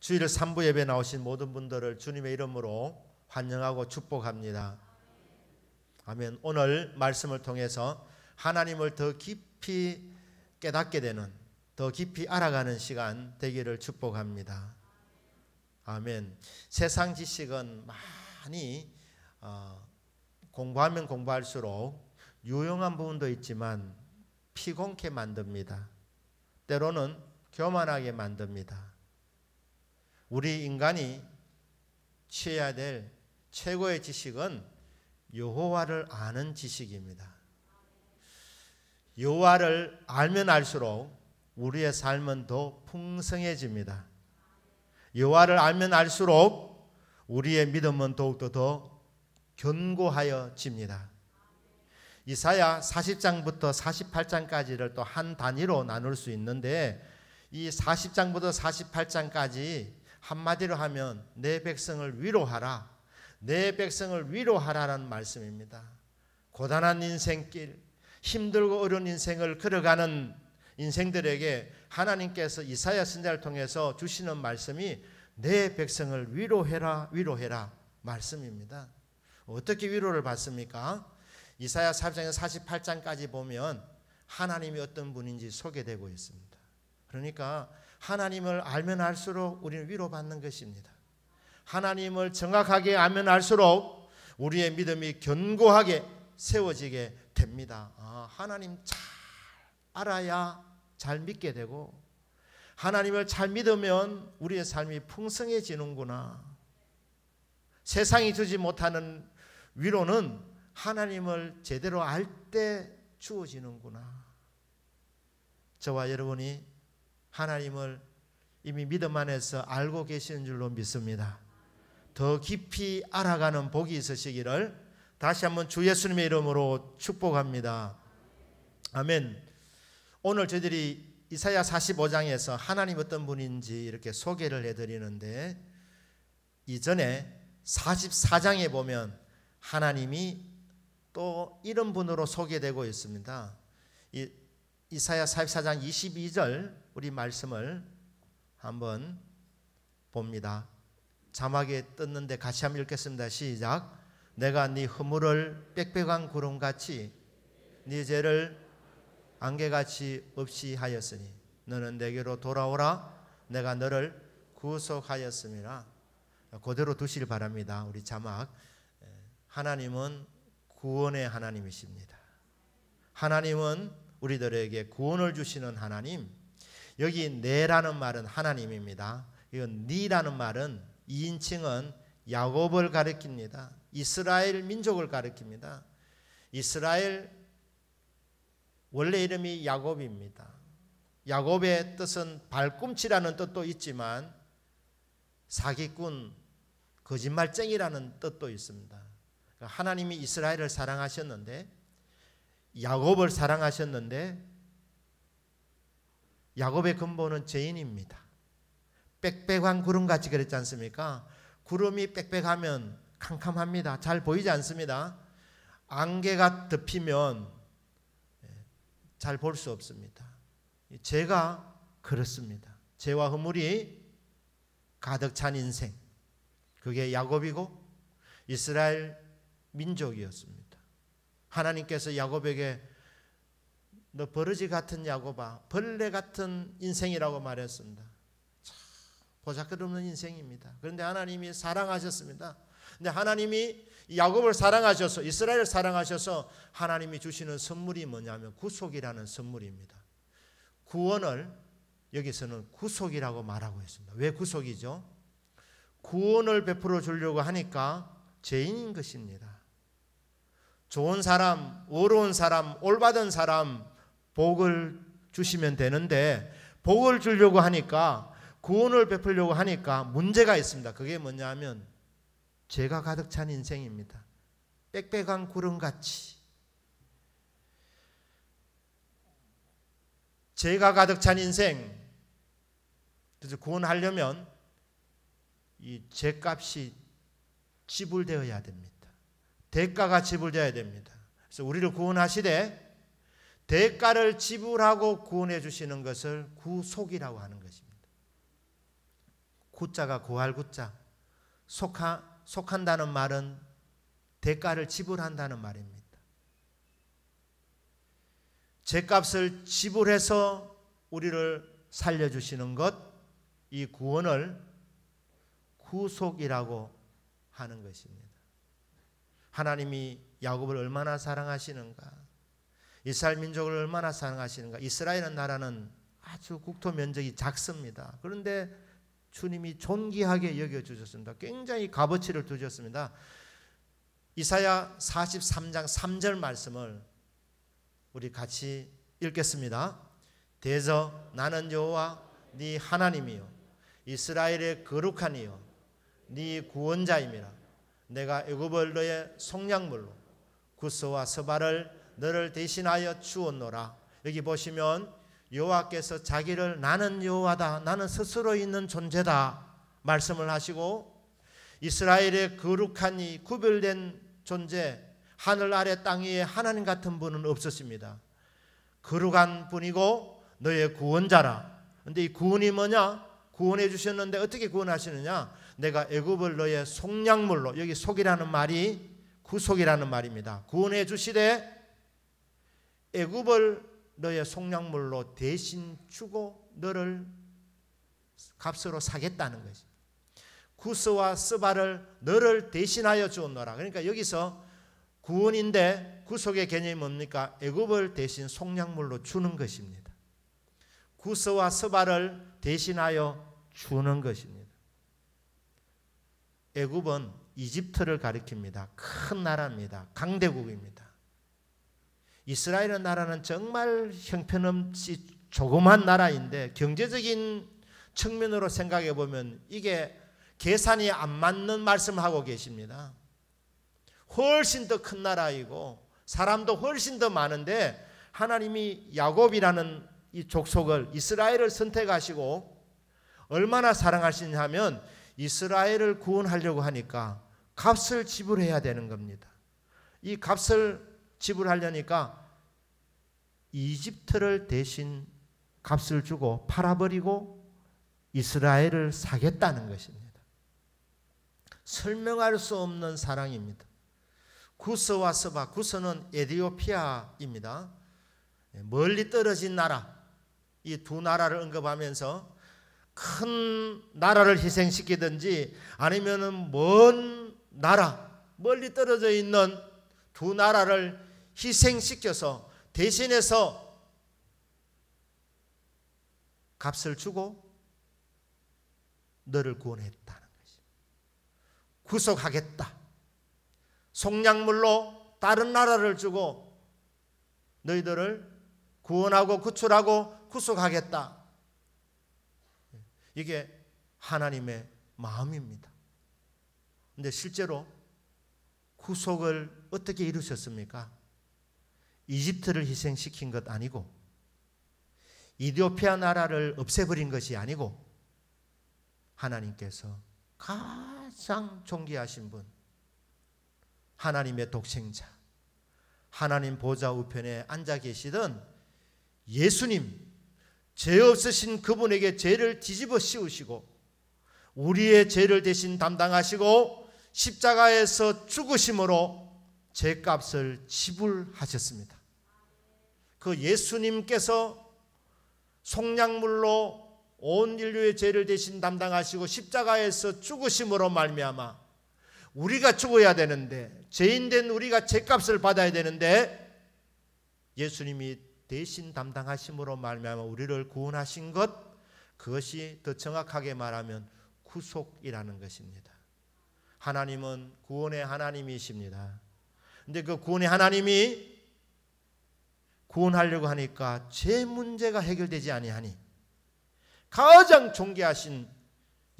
주일 3부 예배 나오신 모든 분들을 주님의 이름으로 환영하고 축복합니다. 아멘. 오늘 말씀을 통해서 하나님을 더 깊이 깨닫게 되는, 더 깊이 알아가는 시간 되기를 축복합니다. 아멘. 세상 지식은 많이 공부하면 공부할수록 유용한 부분도 있지만 피곤케 만듭니다. 때로는 교만하게 만듭니다. 우리 인간이 취해야 될 최고의 지식은 여호와를 아는 지식입니다. 여호와를 알면 알수록 우리의 삶은 더 풍성해집니다. 여호와를 알면 알수록 우리의 믿음은 더욱더 더 견고하여집니다. 이사야 40장부터 48장까지를 또 한 단위로 나눌 수 있는데, 이 40장부터 48장까지 한마디로 하면 내 백성을 위로하라, 내 백성을 위로하라는 말씀입니다. 고단한 인생길, 힘들고 어려운 인생을 걸어가는 인생들에게 하나님께서 이사야 선지자를 통해서 주시는 말씀이 내 백성을 위로해라, 위로해라 말씀입니다. 어떻게 위로를 받습니까? 이사야 40장에서 48장까지 보면 하나님이 어떤 분인지 소개되고 있습니다. 그러니까 하나님을 알면 알수록 우리는 위로받는 것입니다. 하나님을 정확하게 알면 알수록 우리의 믿음이 견고하게 세워지게 됩니다. 하나님 잘 알아야 잘 믿게 되고, 하나님을 잘 믿으면 우리의 삶이 풍성해지는구나. 세상이 주지 못하는 위로는 하나님을 제대로 알 때 주어지는구나. 저와 여러분이 하나님을 이미 믿음 안에서 알고 계시는 줄로 믿습니다. 더 깊이 알아가는 복이 있으시기를 다시 한번 주 예수님의 이름으로 축복합니다. 아멘. 오늘 저희들이 이사야 45장에서 하나님 어떤 분인지 이렇게 소개를 해드리는데, 이전에 44장에 보면 하나님이 또 이런 분으로 소개되고 있습니다. 이사야 44장 22절 우리 말씀을 한번 봅니다. 자막에 떴는데 같이 한번 읽겠습니다. 시작. 내가 네 허물을 빽빽한 구름같이 네 죄를 안개같이 없이 하였으니 너는 내게로 돌아오라. 내가 너를 구속하였음이라. 그대로 두시길 바랍니다. 우리 자막. 하나님은 구원의 하나님이십니다. 하나님은 우리들에게 구원을 주시는 하나님. 여기 내라는 말은 하나님입니다. 이건 니라는 말은 2인칭은 야곱을 가리킵니다. 이스라엘 민족을 가리킵니다. 이스라엘 원래 이름이 야곱입니다. 야곱의 뜻은 발꿈치라는 뜻도 있지만 사기꾼, 거짓말쟁이라는 뜻도 있습니다. 하나님이 이스라엘을 사랑하셨는데, 야곱을 사랑하셨는데, 야곱의 근본은 죄인입니다. 빽빽한 구름같이 그랬지 않습니까? 구름이 빽빽하면 캄캄합니다. 잘 보이지 않습니다. 안개가 덮이면 잘 볼 수 없습니다. 죄가 그렇습니다. 죄와 허물이 가득 찬 인생, 그게 야곱이고 이스라엘 민족이었습니다. 하나님께서 야곱에게 너 버러지 같은 야곱아, 벌레 같은 인생이라고 말했습니다. 보잘것없는 인생입니다. 그런데 하나님이 사랑하셨습니다. 근데 하나님이 야곱을 사랑하셔서, 이스라엘을 사랑하셔서 하나님이 주시는 선물이 뭐냐면 구속이라는 선물입니다. 구원을 여기서는 구속이라고 말하고 있습니다. 왜 구속이죠? 구원을 베풀어 주려고 하니까 죄인인 것입니다. 좋은 사람, 의로운 사람, 올바른 사람 복을 주시면 되는데, 복을 주려고 하니까, 구원을 베풀려고 하니까 문제가 있습니다. 그게 뭐냐면 죄가 가득 찬 인생입니다. 빽빽한 구름같이. 죄가 가득 찬 인생. 그래서 구원하려면 이 죄값이 지불되어야 됩니다. 대가가 지불되어야 됩니다. 그래서 우리를 구원하시되 대가를 지불하고 구원해 주시는 것을 구속이라고 하는 것입니다. 구자가 구할 구자. 속한다는 말은 대가를 지불한다는 말입니다. 죄값을 지불해서 우리를 살려주시는 것, 이 구원을 구속이라고 하는 것입니다. 하나님이 야곱을 얼마나 사랑하시는가, 이스라엘 민족을 얼마나 사랑하시는가. 이스라엘 나라는 아주 국토 면적이 작습니다. 그런데 주님이 존귀하게 여겨주셨습니다. 굉장히 값어치를 두셨습니다. 이사야 43장 3절 말씀을 우리 같이 읽겠습니다. 대저 나는 여호와 네 하나님이요 이스라엘의 거룩한 이요 네 구원자임이라. 내가 애굽을 너의 속량물로 구스와 스바를 너를 대신하여 주었노라. 여기 보시면 여호와께서 자기를 나는 여호와다, 나는 스스로 있는 존재다 말씀을 하시고, 이스라엘의 거룩한 이 구별된 존재, 하늘 아래 땅 위에 하나님 같은 분은 없으십니다. 거룩한 분이고 너의 구원자라. 그런데 이 구원이 뭐냐? 구원해 주셨는데 어떻게 구원하시느냐? 내가 애굽을 너의 속량물로, 여기 속이라는 말이 구속이라는 말입니다. 구원해 주시되 애굽을 너의 속량물로 대신 주고 너를 값으로 사겠다는 것이. 구스와 스바를 너를 대신하여 주었노라. 그러니까 여기서 구원인데 구속의 개념이 뭡니까? 애굽을 대신 속량물로 주는 것입니다. 구스와 스바를 대신하여 주는 것입니다. 애굽은 이집트를 가리킵니다. 큰 나라입니다. 강대국입니다. 이스라엘 나라는 정말 형편없이 조그만 나라인데 경제적인 측면으로 생각해 보면 이게 계산이 안 맞는 말씀을 하고 계십니다. 훨씬 더 큰 나라이고 사람도 훨씬 더 많은데 하나님이 야곱이라는 이 족속을, 이스라엘을 선택하시고 얼마나 사랑하시냐 하면 이스라엘을 구원하려고 하니까 값을 지불해야 되는 겁니다. 이 값을 지불하려니까 이집트를 대신 값을 주고 팔아버리고 이스라엘을 사겠다는 것입니다. 설명할 수 없는 사랑입니다. 구스와 스바, 구스는 에티오피아입니다. 멀리 떨어진 나라, 이 두 나라를 언급하면서 큰 나라를 희생시키든지 아니면은 먼 나라, 멀리 떨어져 있는 두 나라를 희생시켜서 대신해서 값을 주고 너를 구원했다는 것입니다. 구속하겠다. 속량물로 다른 나라를 주고 너희들을 구원하고 구출하고 구속하겠다. 이게 하나님의 마음입니다. 그런데 실제로 구속을 어떻게 이루셨습니까? 이집트를 희생시킨 것 아니고 이디오피아 나라를 없애버린 것이 아니고 하나님께서 가장 존귀하신 분, 하나님의 독생자, 하나님 보좌 우편에 앉아 계시던 예수님, 죄 없으신 그분에게 죄를 뒤집어 씌우시고 우리의 죄를 대신 담당하시고 십자가에서 죽으심으로 죄값을 지불하셨습니다. 그 예수님께서 속량물로 온 인류의 죄를 대신 담당하시고 십자가에서 죽으심으로 말미암아 우리가 죽어야 되는데, 죄인된 우리가 죄값을 받아야 되는데 예수님이 대신 담당하심으로 말미암아 우리를 구원하신 것, 그것이 더 정확하게 말하면 구속이라는 것입니다. 하나님은 구원의 하나님이십니다. 그런데 그 구원의 하나님이 구원하려고 하니까 죄 문제가 해결되지 아니하니 가장 존귀하신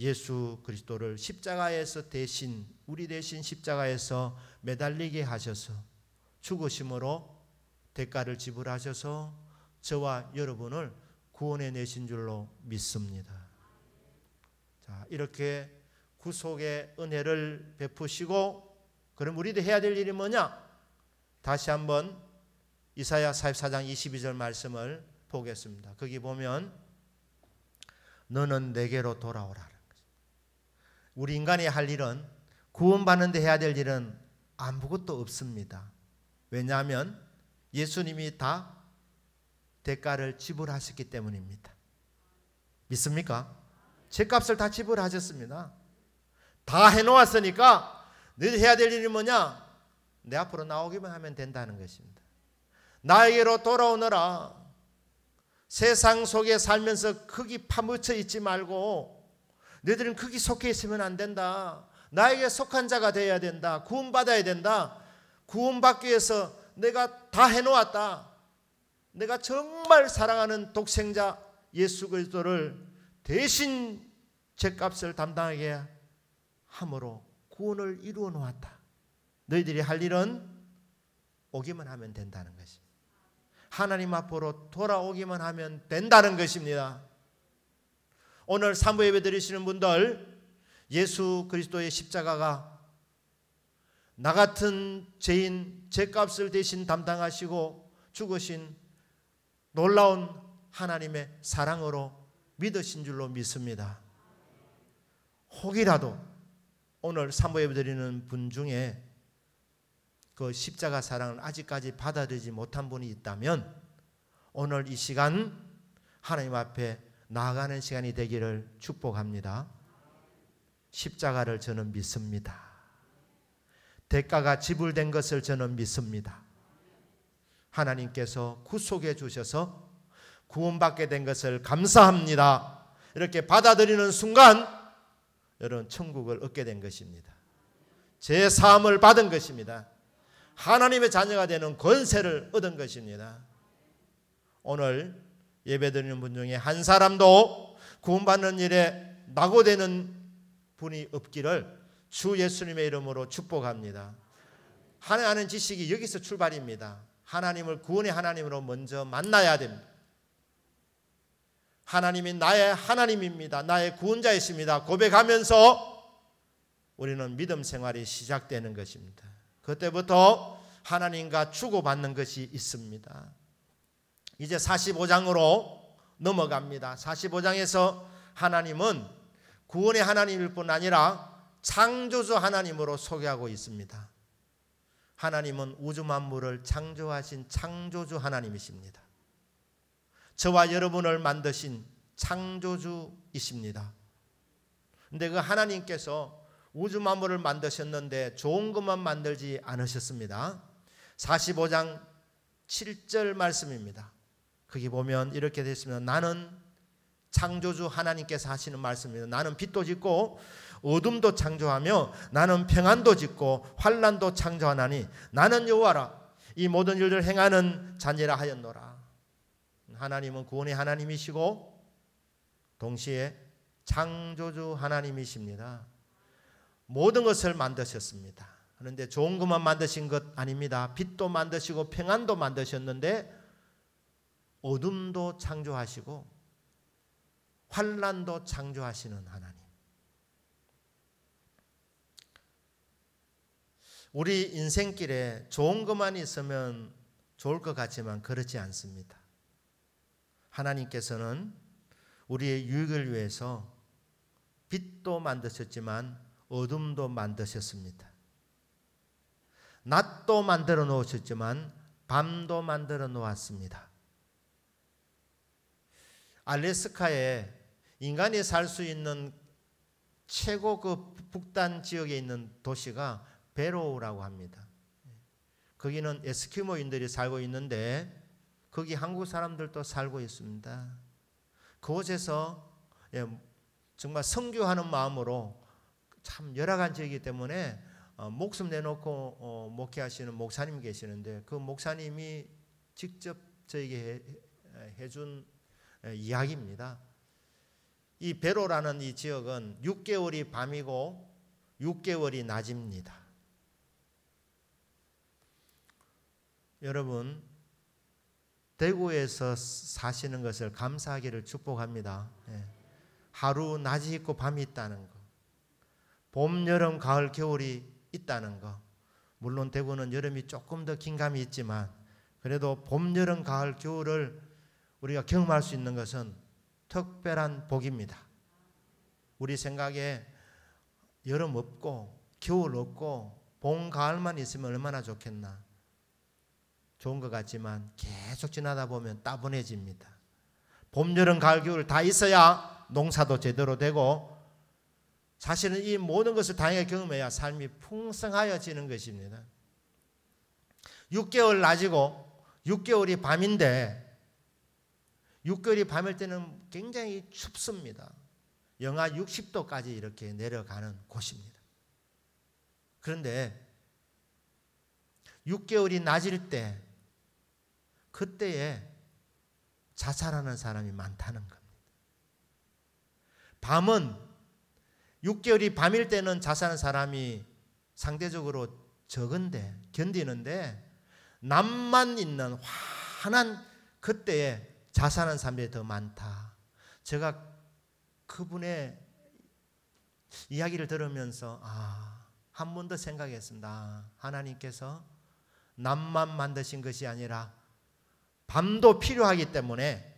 예수 그리스도를 십자가에서 대신, 우리 대신 십자가에서 매달리게 하셔서 죽으심으로 대가를 지불하셔서 저와 여러분을 구원해 내신 줄로 믿습니다. 자, 이렇게 구속의 은혜를 베푸시고, 그럼 우리도 해야 될 일이 뭐냐? 다시 한번 이사야 44장 22절 말씀을 보겠습니다. 거기 보면 너는 내게로 돌아오라. 우리 인간이 할 일은, 구원받는 데 해야 될 일은 아무것도 없습니다. 왜냐하면 예수님이 다 대가를 지불하셨기 때문입니다. 믿습니까? 죄값을 다 지불하셨습니다. 다 해놓았으니까 너희 해야 될 일이 뭐냐? 내 앞으로 나오기만 하면 된다는 것입니다. 나에게로 돌아오너라. 세상 속에 살면서 거기 파묻혀 있지 말고, 너희들은 거기 속해 있으면 안 된다. 나에게 속한 자가 되어야 된다. 구원받아야 된다. 구원받기 위해서 내가 다 해놓았다. 내가 정말 사랑하는 독생자 예수 그리스도를 대신 죄값을 담당하게 함으로 구원을 이루어 놓았다. 너희들이 할 일은 오기만 하면 된다는 것입니다. 하나님 앞으로 돌아오기만 하면 된다는 것입니다. 오늘 사무 예배 드리시는 분들, 예수 그리스도의 십자가가 나 같은 죄인 죄값을 대신 담당하시고 죽으신 놀라운 하나님의 사랑으로 믿으신 줄로 믿습니다. 혹이라도 오늘 사무 예배 드리는 분 중에 그 십자가 사랑을 아직까지 받아들이지 못한 분이 있다면 오늘 이 시간 하나님 앞에 나아가는 시간이 되기를 축복합니다. 십자가를 저는 믿습니다. 대가가 지불된 것을 저는 믿습니다. 하나님께서 구속해 주셔서 구원받게 된 것을 감사합니다. 이렇게 받아들이는 순간 여러분 천국을 얻게 된 것입니다. 제 사함을 받은 것입니다. 하나님의 자녀가 되는 권세를 얻은 것입니다. 오늘 예배드리는 분 중에 한 사람도 구원받는 일에 낙오되는 분이 없기를 주 예수님의 이름으로 축복합니다. 하나님 지식이 여기서 출발입니다. 하나님을 구원의 하나님으로 먼저 만나야 됩니다. 하나님이 나의 하나님입니다. 나의 구원자이십니다. 고백하면서 우리는 믿음 생활이 시작되는 것입니다. 그때부터 하나님과 주고받는 것이 있습니다. 이제 45장으로 넘어갑니다. 45장에서 하나님은 구원의 하나님일 뿐 아니라 창조주 하나님으로 소개하고 있습니다. 하나님은 우주 만물을 창조하신 창조주 하나님이십니다. 저와 여러분을 만드신 창조주이십니다. 그런데 그 하나님께서 우주 만물을 만드셨는데 좋은 것만 만들지 않으셨습니다. 45장 7절 말씀입니다. 거기 보면 이렇게 되어 있습니다. 나는 창조주 하나님께서 하시는 말씀입니다. 나는 빛도 짓고 어둠도 창조하며 나는 평안도 짓고 환난도 창조하나니 나는 여호와라. 이 모든 일을 행하는 자니라 하였노라. 하나님은 구원의 하나님이시고 동시에 창조주 하나님이십니다. 모든 것을 만드셨습니다. 그런데 좋은 것만 만드신 것 아닙니다. 빛도 만드시고 평안도 만드셨는데 어둠도 창조하시고 환난도 창조하시는 하나님. 우리 인생길에 좋은 것만 있으면 좋을 것 같지만 그렇지 않습니다. 하나님께서는 우리의 유익을 위해서 빛도 만드셨지만 어둠도 만드셨습니다. 낮도 만들어 놓으셨지만 밤도 만들어 놓았습니다. 알래스카에 인간이 살 수 있는 최고 그 북단 지역에 있는 도시가 베로우라고 합니다. 거기는 에스키모인들이 살고 있는데 거기 한국 사람들도 살고 있습니다. 그곳에서 정말 선교하는 마음으로 참 열악한 지역이기 때문에 목숨 내놓고 목회하시는 목사님 계시는데 그 목사님이 직접 저에게 해준 이야기입니다. 이 베로라는 이 지역은 6개월이 밤이고 6개월이 낮입니다. 여러분 대구에서 사시는 것을 감사하기를 축복합니다. 하루 낮이 있고 밤이 있다는 거, 봄, 여름, 가을, 겨울이 있다는 거. 물론 대구는 여름이 조금 더 긴 감이 있지만 그래도 봄, 여름, 가을, 겨울을 우리가 경험할 수 있는 것은 특별한 복입니다. 우리 생각에 여름 없고 겨울 없고 봄, 가을만 있으면 얼마나 좋겠나. 좋은 것 같지만 계속 지나다 보면 따분해집니다. 봄, 여름, 가을, 겨울 다 있어야 농사도 제대로 되고 사실은 이 모든 것을 다양하게 경험해야 삶이 풍성하여지는 것입니다. 6개월 낮이고 6개월이 밤인데 6개월이 밤일 때는 굉장히 춥습니다. 영하 60도까지 이렇게 내려가는 곳입니다. 그런데 6개월이 낮일 때 그때에 자살하는 사람이 많다는 겁니다. 밤은 6개월이 밤일 때는 자살하는 사람이 상대적으로 적은데 견디는데 낮만 있는 환한 그때에 자살하는 사람들이 더 많다. 제가 그분의 이야기를 들으면서 한 번 더 생각했습니다. 하나님께서 낮만 만드신 것이 아니라 밤도 필요하기 때문에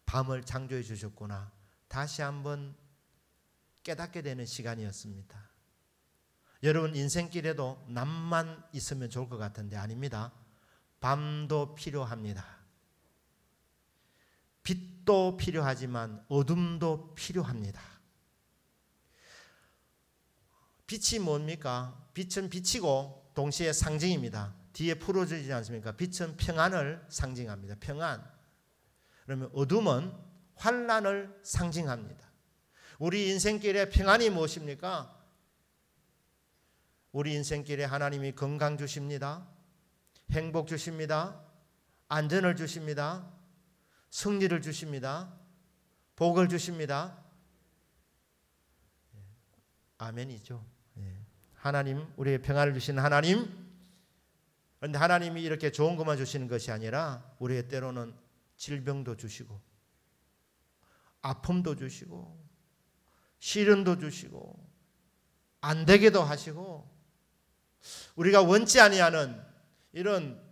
밤을 창조해 주셨구나. 다시 한번 깨닫게 되는 시간이었습니다. 여러분 인생길에도 낮만 있으면 좋을 것 같은데 아닙니다. 밤도 필요합니다. 빛도 필요하지만 어둠도 필요합니다. 빛이 뭡니까? 빛은 빛이고 동시에 상징입니다. 뒤에 풀어주지 않습니까? 빛은 평안을 상징합니다. 평안. 그러면 어둠은 환난을 상징합니다. 우리 인생길의 평안이 무엇입니까? 우리 인생길에 하나님이 건강 주십니다. 행복 주십니다. 안전을 주십니다. 승리를 주십니다. 복을 주십니다. 아멘이죠. 하나님, 우리의 평안을 주시는 하나님. 그런데 하나님이 이렇게 좋은 것만 주시는 것이 아니라 우리의 때로는 질병도 주시고 아픔도 주시고 시련도 주시고 안 되게도 하시고 우리가 원치 아니하는 이런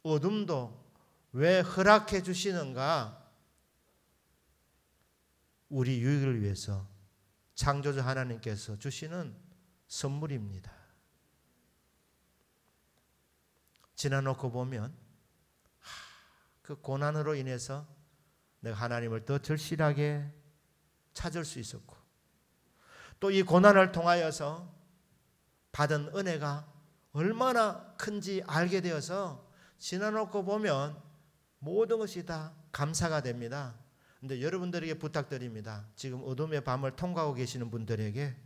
어둠도 왜 허락해 주시는가? 우리 유익을 위해서 창조주 하나님께서 주시는 선물입니다. 지나놓고 보면 그 고난으로 인해서 내가 하나님을 더 절실하게 찾을 수 있었고 또 이 고난을 통하여서 받은 은혜가 얼마나 큰지 알게 되어서 지나놓고 보면 모든 것이 다 감사가 됩니다. 그런데 여러분들에게 부탁드립니다. 지금 어둠의 밤을 통과하고 계시는 분들에게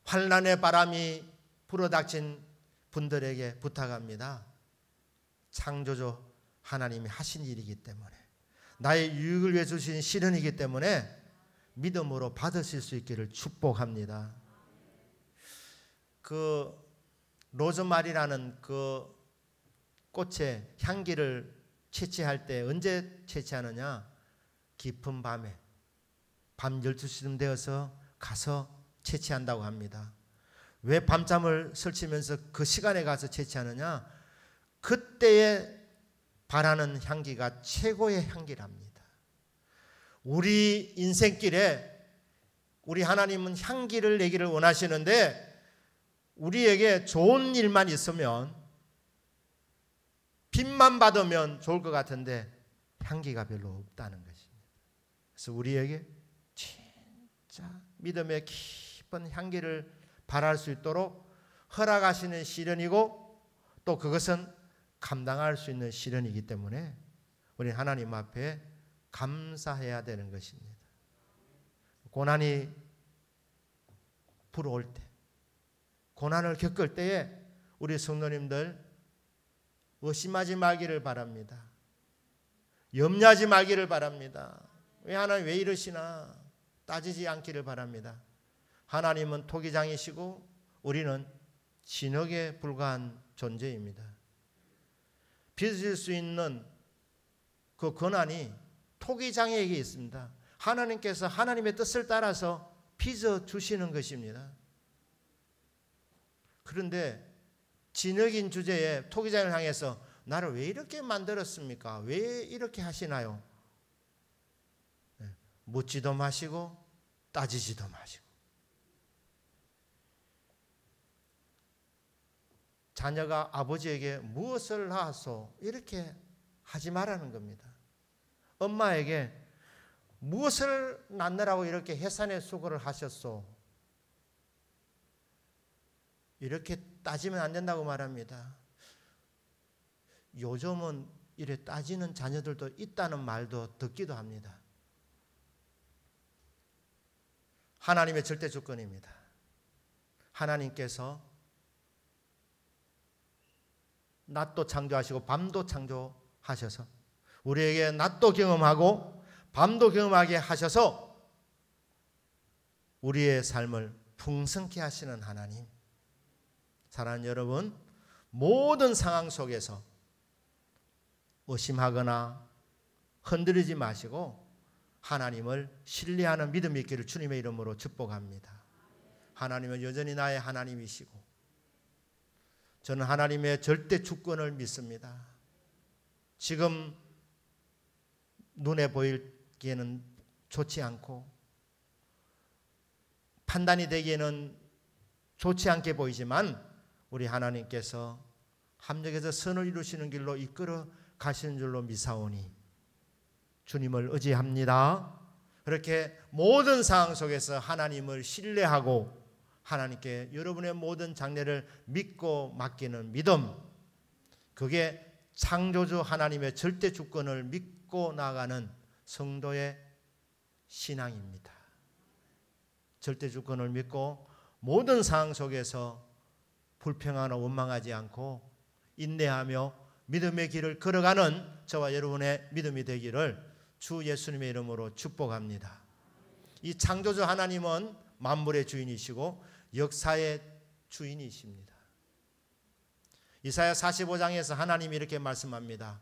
환난의 바람이 불어닥친 분들에게 부탁합니다. 창조주 하나님이 하신 일이기 때문에 나의 유익을 위해 주신 시련이기 때문에 믿음으로 받으실 수 있기를 축복합니다. 그 로즈마리라는 그 꽃의 향기를 채취할 때 언제 채취하느냐? 깊은 밤에 밤 12시쯤 되어서 가서 채취한다고 합니다. 왜 밤잠을 설치면서 그 시간에 가서 채취하느냐? 그때에 바라는 향기가 최고의 향기랍니다. 우리 인생길에 우리 하나님은 향기를 내기를 원하시는데 우리에게 좋은 일만 있으면 빛만 받으면 좋을 것 같은데 향기가 별로 없다는 것입니다. 그래서 우리에게 진짜 믿음의 깊은 향기를 발할 수 있도록 허락하시는 시련이고 또 그것은 감당할 수 있는 시련이기 때문에 우리 하나님 앞에 감사해야 되는 것입니다. 고난이 불어올 때 고난을 겪을 때에 우리 성도님들 의심하지 말기를 바랍니다. 염려하지 말기를 바랍니다. 왜 하나님 왜 이러시나 따지지 않기를 바랍니다. 하나님은 토기장이시고 우리는 진흙에 불과한 존재입니다. 빚을 수 있는 그 권한이 토기장에게 있습니다. 하나님께서 하나님의 뜻을 따라서 빚어 주시는 것입니다. 그런데 진흙인 주제에 토기장을 향해서 나를 왜 이렇게 만들었습니까? 왜 이렇게 하시나요? 묻지도 마시고 따지지도 마시고 자녀가 아버지에게 무엇을 하소 이렇게 하지 말라는 겁니다. 엄마에게 무엇을 낳느라고 이렇게 해산의 수고를 하셨소? 이렇게 따지면 안 된다고 말합니다. 요즘은 이래 따지는 자녀들도 있다는 말도 듣기도 합니다. 하나님의 절대 주권입니다. 하나님께서 낮도 창조하시고 밤도 창조하셔서 우리에게 낮도 경험하고 밤도 경험하게 하셔서 우리의 삶을 풍성케 하시는 하나님. 사랑하는 여러분, 모든 상황 속에서 의심하거나 흔들리지 마시고 하나님을 신뢰하는 믿음이 있기를 주님의 이름으로 축복합니다. 하나님은 여전히 나의 하나님이시고 저는 하나님의 절대 주권을 믿습니다. 지금 눈에 보이기에는 좋지 않고 판단이 되기에는 좋지 않게 보이지만 우리 하나님께서 합력해서 선을 이루시는 길로 이끌어 가시는 줄로 미사오니 주님을 의지합니다. 그렇게 모든 상황 속에서 하나님을 신뢰하고 하나님께 여러분의 모든 장래를 믿고 맡기는 믿음, 그게 창조주 하나님의 절대 주권을 믿고 나가는 성도의 신앙입니다. 절대 주권을 믿고 모든 상황 속에서 불평하거나 원망하지 않고 인내하며 믿음의 길을 걸어가는 저와 여러분의 믿음이 되기를 주 예수님의 이름으로 축복합니다. 이 창조주 하나님은 만물의 주인이시고 역사의 주인이십니다. 이사야 45장에서 하나님이 이렇게 말씀합니다.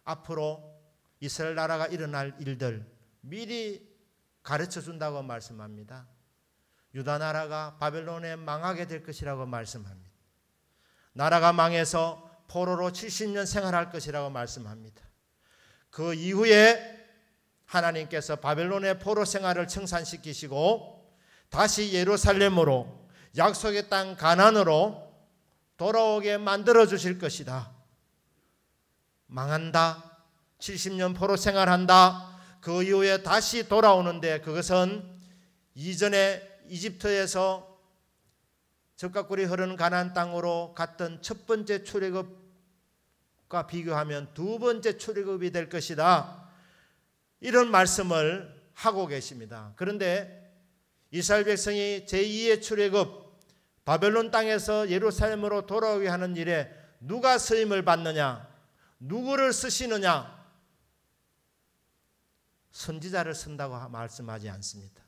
앞으로 이스라엘 나라가 일어날 일들 미리 가르쳐 준다고 말씀합니다. 유다 나라가 바벨론에 망하게 될 것이라고 말씀합니다. 나라가 망해서 포로로 70년 생활할 것이라고 말씀합니다. 그 이후에 하나님께서 바벨론의 포로 생활을 청산시키시고 다시 예루살렘으로 약속의 땅 가나안으로 돌아오게 만들어 주실 것이다. 망한다. 70년 포로 생활한다. 그 이후에 다시 돌아오는데 그것은 이전에 이집트에서 젖과 꿀이 흐르는 가나안 땅으로 갔던 첫 번째 출애굽과 비교하면 두 번째 출애굽이 될 것이다. 이런 말씀을 하고 계십니다. 그런데 이스라엘 백성이 제2의 출애굽 바벨론 땅에서 예루살렘으로 돌아오게 하는 일에 누가 쓰임을 받느냐? 누구를 쓰시느냐? 선지자를 쓴다고 말씀하지 않습니다.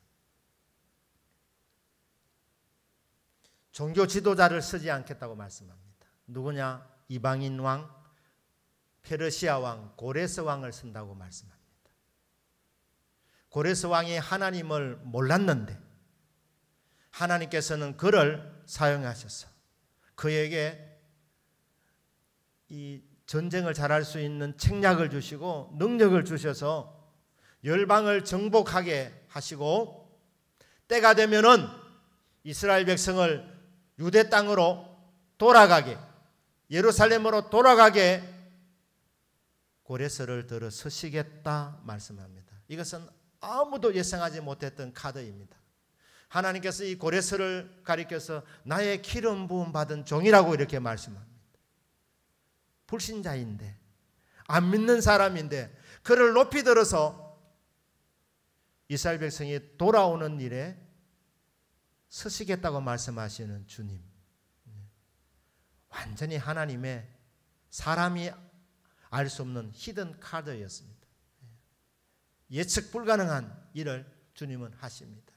종교 지도자를 쓰지 않겠다고 말씀합니다. 누구냐? 이방인 왕, 페르시아 왕, 고레스 왕을 쓴다고 말씀합니다. 고레스 왕이 하나님을 몰랐는데 하나님께서는 그를 사용하셔서 그에게 이 전쟁을 잘할 수 있는 책략을 주시고 능력을 주셔서 열방을 정복하게 하시고 때가 되면은 이스라엘 백성을 유대 땅으로 돌아가게 예루살렘으로 돌아가게 고레스를 들어 서시겠다 말씀합니다. 이것은 아무도 예상하지 못했던 카드입니다. 하나님께서 이 고레스를 가리켜서 나의 기름 부음 받은 종이라고 이렇게 말씀합니다. 불신자인데 안 믿는 사람인데 그를 높이 들어서 이스라엘 백성이 돌아오는 일에 서시겠다고 말씀하시는 주님, 완전히 하나님의 사람이 알 수 없는 히든 카드였습니다. 예측 불가능한 일을 주님은 하십니다.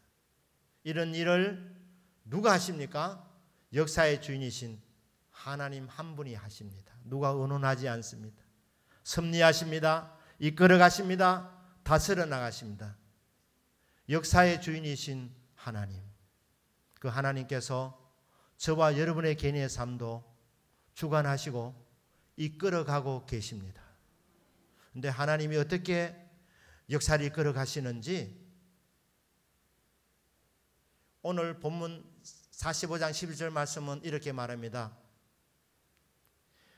이런 일을 누가 하십니까? 역사의 주인이신 하나님 한 분이 하십니다. 누가 의논하지 않습니다. 섭리하십니다. 이끌어 가십니다. 다스려 나가십니다. 역사의 주인이신 하나님, 그 하나님께서 저와 여러분의 개인의 삶도 주관하시고 이끌어가고 계십니다. 그런데 하나님이 어떻게 역사를 이끌어 가시는지 오늘 본문 45장 11절 말씀은 이렇게 말합니다.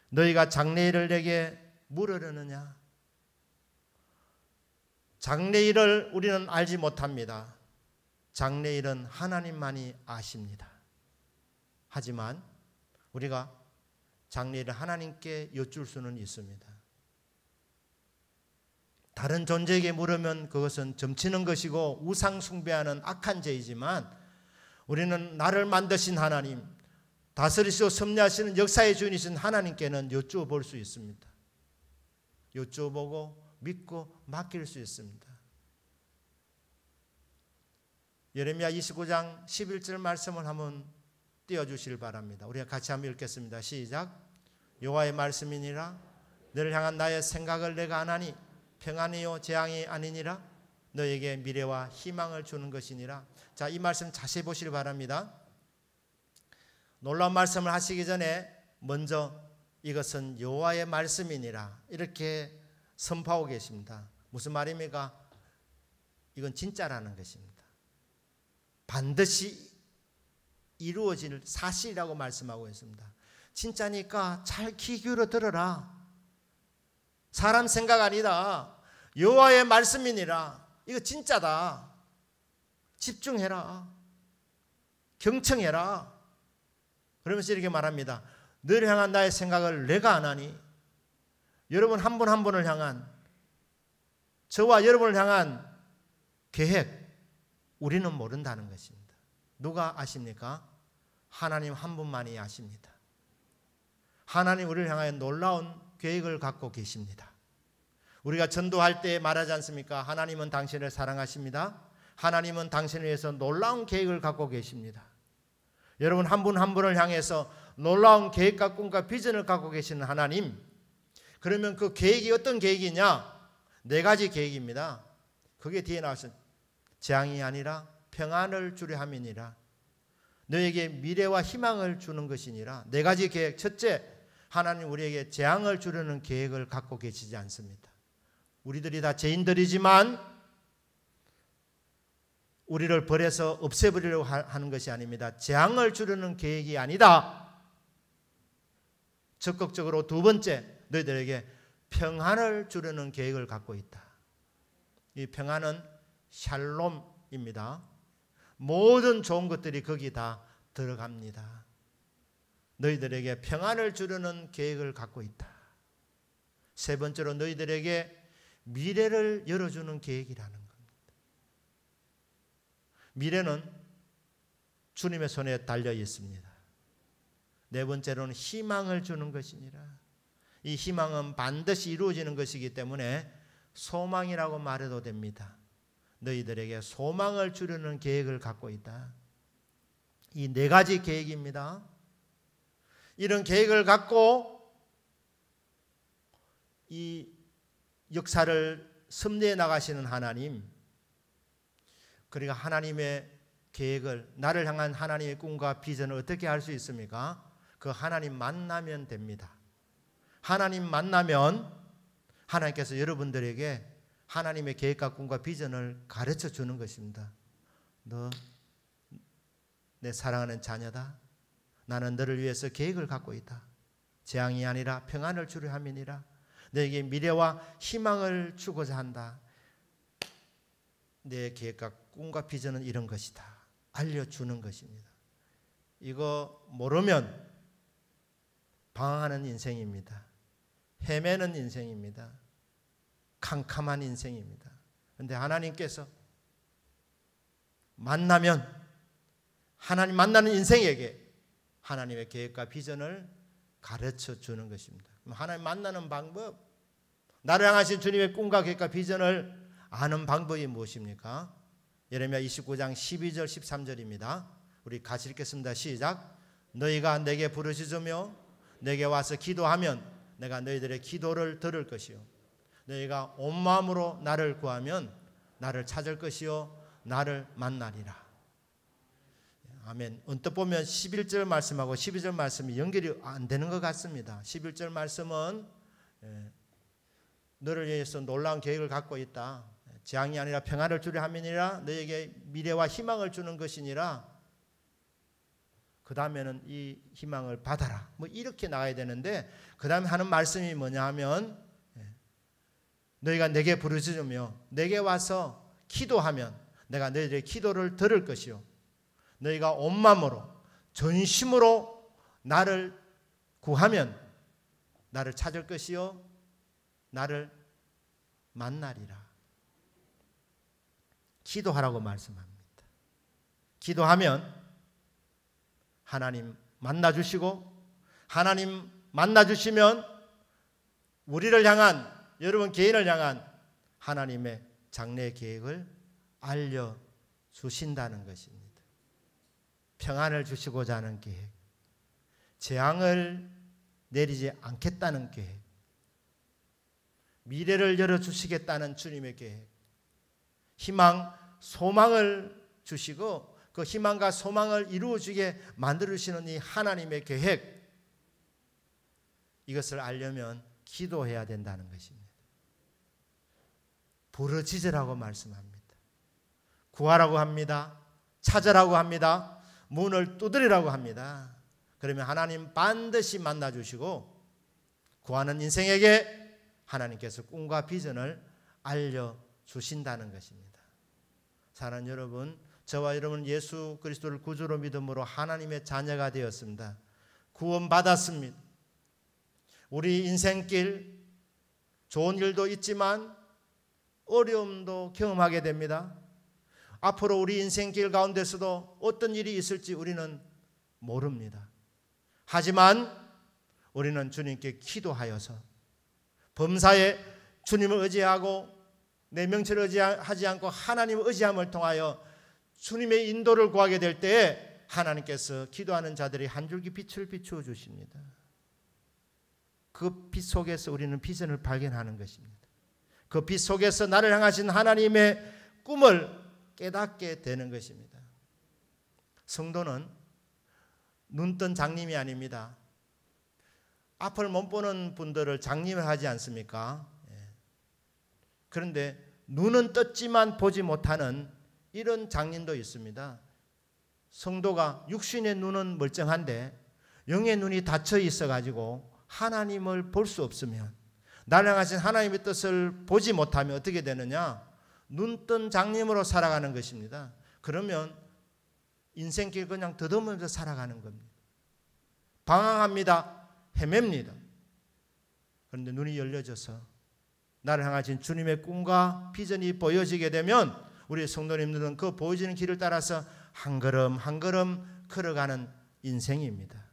너희가 장래일을 내게 물으려느냐? 장래일을 우리는 알지 못합니다. 장래일은 하나님만이 아십니다. 하지만 우리가 장래일을 하나님께 여쭐 수는 있습니다. 다른 존재에게 물으면 그것은 점치는 것이고 우상 숭배하는 악한 죄이지만 우리는 나를 만드신 하나님, 다스리시고 섭리하시는 역사의 주인이신 하나님께는 여쭈어 볼 수 있습니다. 여쭈어 보고 믿고 맡길 수 있습니다. 예레미야 29장 11절 말씀을 한번 띄워주시길 바랍니다. 우리가 같이 한번 읽겠습니다. 시작. 여호와의 말씀이니라. 너를 향한 나의 생각을 내가 아나니 평안이요 재앙이 아니니라. 너에게 미래와 희망을 주는 것이니라. 자, 이 말씀 자세히 보시길 바랍니다. 놀라운 말씀을 하시기 전에 먼저 이것은 여호와의 말씀이니라 이렇게 선포하고 계십니다. 무슨 말입니까? 이건 진짜라는 것입니다. 반드시 이루어질 사실이라고 말씀하고 있습니다. 진짜니까 잘 귀 기울여 들어라. 사람 생각 아니다. 여호와의 말씀이니라. 이거 진짜다. 집중해라. 경청해라. 그러면서 이렇게 말합니다. 너를 향한 나의 생각을 내가 아나니. 여러분 한 분 한 분을 향한, 저와 여러분을 향한 계획 우리는 모른다는 것입니다. 누가 아십니까? 하나님 한 분만이 아십니다. 하나님 우리를 향하여 놀라운 계획을 갖고 계십니다. 우리가 전도할 때 말하지 않습니까? 하나님은 당신을 사랑하십니다. 하나님은 당신을 위해서 놀라운 계획을 갖고 계십니다. 여러분 한 분 한 분을 향해서 놀라운 계획과 꿈과 비전을 갖고 계시는 하나님, 그러면 그 계획이 어떤 계획이냐? 네 가지 계획입니다. 그게 뒤에 나와서 재앙이 아니라 평안을 주려 함이니라. 너에게 미래와 희망을 주는 것이니라. 네 가지 계획. 첫째, 하나님 우리에게 재앙을 주려는 계획을 갖고 계시지 않습니다. 우리들이 다 죄인들이지만 우리를 버려서 없애버리려고 하는 것이 아닙니다. 재앙을 주려는 계획이 아니다. 적극적으로 두 번째, 너희들에게 평안을 주려는 계획을 갖고 있다. 이 평안은 샬롬입니다. 모든 좋은 것들이 거기 다 들어갑니다. 너희들에게 평안을 주려는 계획을 갖고 있다. 세 번째로 너희들에게 미래를 열어주는 계획이라는 겁니다. 미래는 주님의 손에 달려 있습니다. 네 번째로는 희망을 주는 것이니라. 이 희망은 반드시 이루어지는 것이기 때문에 소망이라고 말해도 됩니다. 너희들에게 소망을 주려는 계획을 갖고 있다. 이 네 가지 계획입니다. 이런 계획을 갖고 이 역사를 섭리해 나가시는 하나님, 그러니까 하나님의 계획을, 나를 향한 하나님의 꿈과 비전을 어떻게 할 수 있습니까? 그 하나님 만나면 됩니다. 하나님 만나면 하나님께서 여러분들에게 하나님의 계획과 꿈과 비전을 가르쳐 주는 것입니다. 너 내 사랑하는 자녀다. 나는 너를 위해서 계획을 갖고 있다. 재앙이 아니라 평안을 주려 함이니라. 너에게 미래와 희망을 주고자 한다. 내 계획과 꿈과 비전은 이런 것이다. 알려주는 것입니다. 이거 모르면 방황하는 인생입니다. 헤매는 인생입니다. 캄캄한 인생입니다. 그런데 하나님께서 만나면, 하나님 만나는 인생에게 하나님의 계획과 비전을 가르쳐 주는 것입니다. 하나님 만나는 방법, 나를 향하신 주님의 꿈과 계획과 비전을 아는 방법이 무엇입니까? 예레미야 29장 12절 13절입니다. 우리 같이 읽겠습니다. 시작. 너희가 내게 부르짖으며 내게 와서 기도하면 내가 너희들의 기도를 들을 것이요 너희가 온 마음으로 나를 구하면 나를 찾을 것이요 나를 만나리라. 아멘. 언뜻 보면 11절 말씀하고 12절 말씀이 연결이 안 되는 것 같습니다. 11절 말씀은 너를 위해서 놀라운 계획을 갖고 있다. 재앙이 아니라 평안을 주려 함이니라. 너에게 미래와 희망을 주는 것이니라. 그 다음에는 이 희망을 받아라. 뭐 이렇게 나가야 되는데 그 다음에 하는 말씀이 뭐냐 하면 너희가 내게 부르짖으며 내게 와서 기도하면 내가 너희들의 기도를 들을 것이요 너희가 온 마음으로 전심으로 나를 구하면 나를 찾을 것이요 나를 만나리라. 기도하라고 말씀합니다. 기도하면 하나님 만나주시고 하나님 만나주시면 우리를 향한 여러분 개인을 향한 하나님의 장래 계획을 알려주신다는 것입니다. 평안을 주시고자 하는 계획, 재앙을 내리지 않겠다는 계획, 미래를 열어주시겠다는 주님의 계획, 희망, 소망을 주시고 그 희망과 소망을 이루어주게 만들어주시는 이 하나님의 계획, 이것을 알려면 기도해야 된다는 것입니다. 부르짖으라고 말씀합니다. 구하라고 합니다. 찾으라고 합니다. 문을 두드리라고 합니다. 그러면 하나님 반드시 만나주시고 구하는 인생에게 하나님께서 꿈과 비전을 알려주신다는 것입니다. 사랑하는 여러분, 저와 여러분 예수 그리스도를 구주로 믿음으로 하나님의 자녀가 되었습니다. 구원받았습니다. 우리 인생길 좋은 일도 있지만 어려움도 경험하게 됩니다. 앞으로 우리 인생길 가운데서도 어떤 일이 있을지 우리는 모릅니다. 하지만 우리는 주님께 기도하여서 범사에 주님을 의지하고 내 명체를 의지하지 않고 하나님을 의지함을 통하여 주님의 인도를 구하게 될 때에 하나님께서 기도하는 자들이 한 줄기 빛을 비추어 주십니다. 그 빛 속에서 우리는 비전을 발견하는 것입니다. 그 빛 속에서 나를 향하신 하나님의 꿈을 깨닫게 되는 것입니다. 성도는 눈뜬 장님이 아닙니다. 앞을 못 보는 분들을 장님을 하지 않습니까? 그런데 눈은 떴지만 보지 못하는 이런 장님도 있습니다. 성도가 육신의 눈은 멀쩡한데 영의 눈이 닫혀 있어가지고 하나님을 볼 수 없으면, 나를 향하신 하나님의 뜻을 보지 못하면 어떻게 되느냐? 눈뜬 장님으로 살아가는 것입니다. 그러면 인생길 그냥 더듬으면서 살아가는 겁니다. 방황합니다. 헤맵니다. 그런데 눈이 열려져서 나를 향하신 주님의 꿈과 비전이 보여지게 되면 우리 성도님들은 그 보여지는 길을 따라서 한 걸음 한 걸음 걸어가는 인생입니다.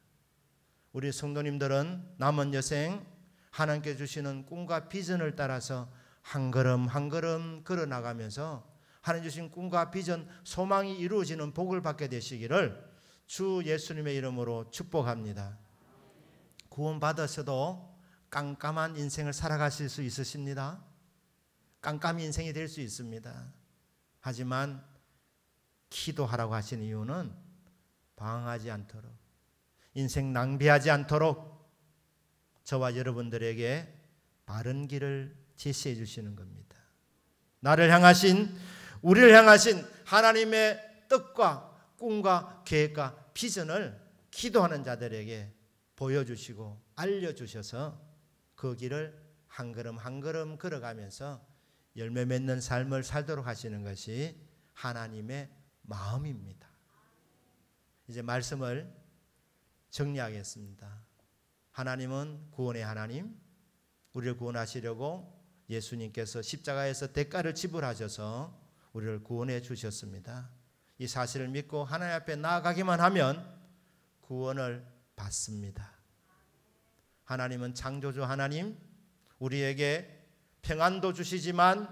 우리 성도님들은 남은 여생 하나님께 주시는 꿈과 비전을 따라서 한 걸음 한 걸음 걸어 나가면서 하나님 주신 꿈과 비전, 소망이 이루어지는 복을 받게 되시기를 주 예수님의 이름으로 축복합니다. 구원받으셔도 깜깜한 인생을 살아가실 수 있으십니다. 깜깜이 인생이 될 수 있습니다. 하지만 기도하라고 하신 이유는 방황하지 않도록, 인생 낭비하지 않도록 저와 여러분들에게 바른 길을 제시해 주시는 겁니다. 나를 향하신, 우리를 향하신 하나님의 뜻과 꿈과 계획과 비전을 기도하는 자들에게 보여주시고 알려주셔서 그 길을 한 걸음 한 걸음 걸어가면서 열매 맺는 삶을 살도록 하시는 것이 하나님의 마음입니다. 이제 말씀을 정리하겠습니다. 하나님은 구원의 하나님, 우리를 구원하시려고 예수님께서 십자가에서 대가를 지불하셔서 우리를 구원해 주셨습니다. 이 사실을 믿고 하나님 앞에 나아가기만 하면 구원을 받습니다. 하나님은 창조주 하나님, 우리에게 평안도 주시지만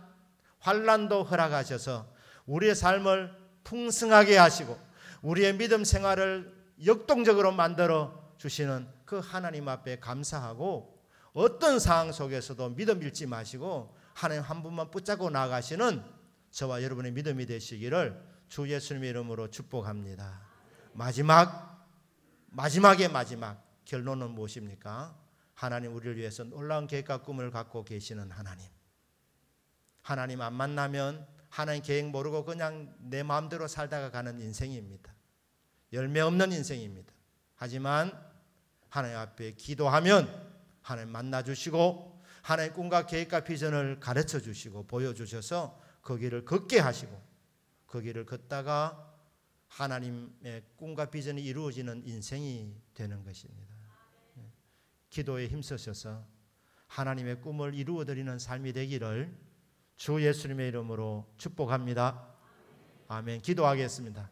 환난도 허락하셔서 우리의 삶을 풍성하게 하시고 우리의 믿음 생활을 역동적으로 만들어 주시는 그 하나님 앞에 감사하고, 어떤 상황 속에서도 믿음 잃지 마시고 하나님 한 분만 붙잡고 나아가시는 저와 여러분의 믿음이 되시기를 주 예수님의 이름으로 축복합니다. 마지막의 마지막 결론은 무엇입니까? 하나님 우리를 위해서 놀라운 계획과 꿈을 갖고 계시는 하나님. 하나님 안 만나면 하나님 계획 모르고 그냥 내 마음대로 살다가 가는 인생입니다. 열매 없는 인생입니다. 하지만 하나님 앞에 기도하면 하나님 만나주시고 하나님의 꿈과 계획과 비전을 가르쳐 주시고 보여주셔서 그 길을 걷게 하시고 그 길을 걷다가 하나님의 꿈과 비전이 이루어지는 인생이 되는 것입니다. 기도에 힘쓰셔서 하나님의 꿈을 이루어드리는 삶이 되기를 주 예수님의 이름으로 축복합니다. 아멘. 기도하겠습니다.